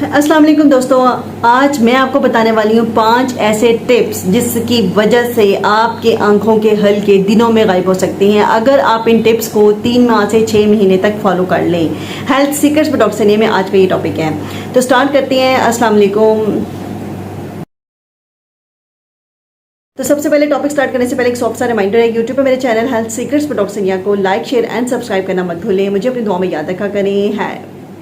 अस्सलाम वालेकुम दोस्तों, आज मैं आपको बताने वाली हूँ 5 ऐसे टिप्स जिसकी वजह से आपके आंखों के हल्के दिनों में गायब हो सकती हैं अगर आप इन टिप्स को 3 माह से 6 महीने तक फॉलो कर लें। हेल्थ सीकर्स पर डॉक्टर सनिया में आज का ये टॉपिक है, तो स्टार्ट करते हैं। अस्सलाम वालेकुम। तो सबसे पहले टॉपिक स्टार्ट करने से पहले एक सॉफ्ट सा रिमाइंडर है, यूट्यूब पे मेरे चैनल हेल्थ सीक्रेट्स पर डॉक्टर सनिया को लाइक शेयर एंड सब्सक्राइब करना मत भूलें। मुझे अपनी दुआ में याद रखा करें। है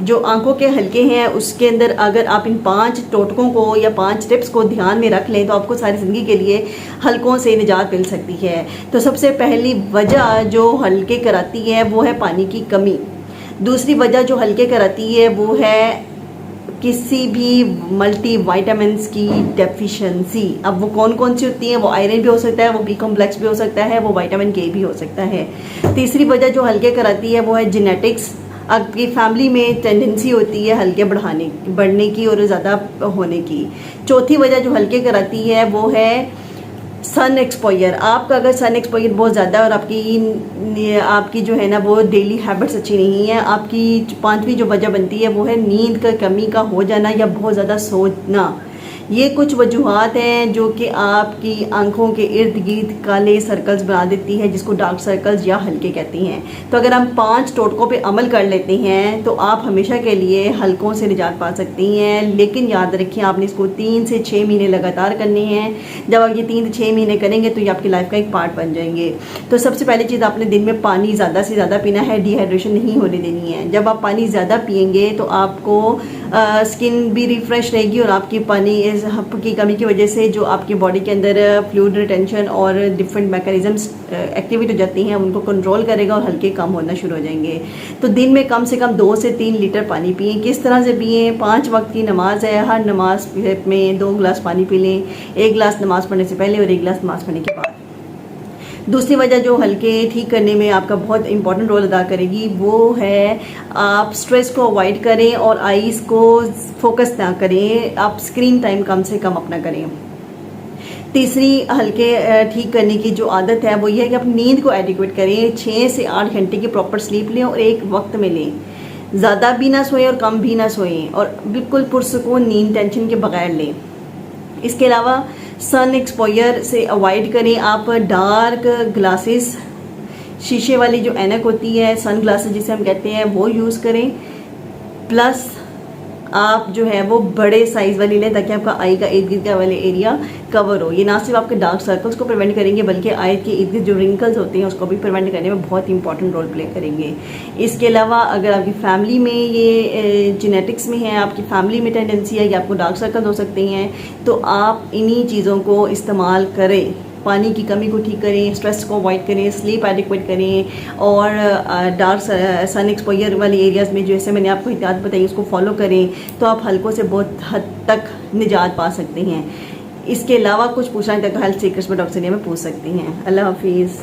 जो आंखों के हल्के हैं उसके अंदर अगर आप इन 5 टोटकों को या 5 टिप्स को ध्यान में रख लें तो आपको सारी ज़िंदगी के लिए हल्कों से निजात मिल सकती है। तो सबसे पहली वजह जो हल्के कराती है वो है पानी की कमी। दूसरी वजह जो हल्के कराती है वो है किसी भी मल्टी वाइटामिन्स की डेफिशिएंसी। अब वो कौन कौन सी होती हैं? वो आयरन भी हो सकता है, वो बी कॉम्प्लेक्स भी हो सकता है, वो विटामिन के भी हो सकता है। तीसरी वजह जो हल्के कराती है वो है जेनेटिक्स। आपकी फैमिली में टेंडेंसी होती है हल्के बढ़ने की और ज़्यादा होने की। चौथी वजह जो हल्के कराती है वो है सन एक्सपोजर। आपका अगर सन एक्सपोजर बहुत ज़्यादा और आपकी जो है ना वो डेली हैबिट्स अच्छी नहीं है। आपकी 5वीं जो वजह बनती है वो है नींद का कमी का हो जाना या बहुत ज़्यादा सोना। ये कुछ वजूहात हैं जो कि आपकी आंखों के इर्द गिर्द काले सर्कल्स बना देती है, जिसको डार्क सर्कल्स या हल्के कहती हैं। तो अगर हम 5 टोटकों पे अमल कर लेते हैं तो आप हमेशा के लिए हल्कों से निजात पा सकती हैं। लेकिन याद रखिए आपने इसको 3 से 6 महीने लगातार करने हैं। जब आप ये 3 से 6 महीने करेंगे तो ये आपकी लाइफ का एक पार्ट बन जाएंगे। तो सबसे पहली चीज़, आपने दिन में पानी ज़्यादा से ज़्यादा पीना है, डिहाइड्रेशन नहीं होने देनी है। जब आप पानी ज़्यादा पियेंगे तो आपको स्किन भी रिफ़्रेश रहेगी और आपकी पानी की कमी की वजह से जो आपकी बॉडी के अंदर फ्लूइड रिटेंशन और डिफरेंट मैकेनिज्म्स एक्टिवेट हो जाती हैं उनको कंट्रोल करेगा और हल्के कम होना शुरू हो जाएंगे। तो दिन में कम से कम 2 से 3 लीटर पानी पिएं। किस तरह से पिएं? 5 वक्त की नमाज है, हर नमाज में 2 गिलास पानी पी लें, 1 गिलास नमाज पढ़ने से पहले और 1 गिलास नमाज पढ़ने के बाद। दूसरी वजह जो हल्के ठीक करने में आपका बहुत इंपॉर्टेंट रोल अदा करेगी वो है आप स्ट्रेस को अवॉइड करें और आईज़ को फोकस ना करें। आप स्क्रीन टाइम कम से कम अपना करें। तीसरी हल्के ठीक करने की जो आदत है वो ये है कि आप नींद को एडिक्वेट करें। 6 से 8 घंटे की प्रॉपर स्लीप लें और एक वक्त में लें। ज़्यादा भी ना सोएं और कम भी ना सोएं और बिल्कुल पुरसुकून नींद टेंशन के बगैर लें। इसके अलावा सन एक्सपोजर से अवॉइड करें। आप डार्क ग्लासेस, शीशे वाली जो ऐनक होती है, सन ग्लासेस जिसे हम कहते हैं, वो यूज़ करें। प्लस आप जो है वो बड़े साइज़ वाली लें ताकि आपका आई का इर्द गिर्द का वाले एरिया कवर हो। ये ना सिर्फ आपके डार्क सर्कल्स को प्रिवेंट करेंगे बल्कि आई के इर्द गिर्द जो रिंकल्स होते हैं उसको भी प्रिवेंट करने में बहुत इंपॉर्टेंट रोल प्ले करेंगे। इसके अलावा अगर आपकी फैमिली में ये जेनेटिक्स में है, आपकी फैमिली में टेंडेंसी है कि आपको डार्क सर्कल हो सकते हैं, तो आप इन्हीं चीज़ों को इस्तेमाल करें। पानी की कमी को ठीक करें, स्ट्रेस को अवॉइड करें, स्लीप एडिक्वेट करें और डार्क सन एक्सपोजर वाले एरियाज़ में जैसे मैंने आपको एहतियात बताई उसको फॉलो करें तो आप हल्कों से बहुत हद तक निजात पा सकते हैं। इसके अलावा कुछ पूछना है तो हेल्थ सीकर्स पर डॉक्टर सनिया में पूछ सकती हैं। अल्लाह हाफिज़।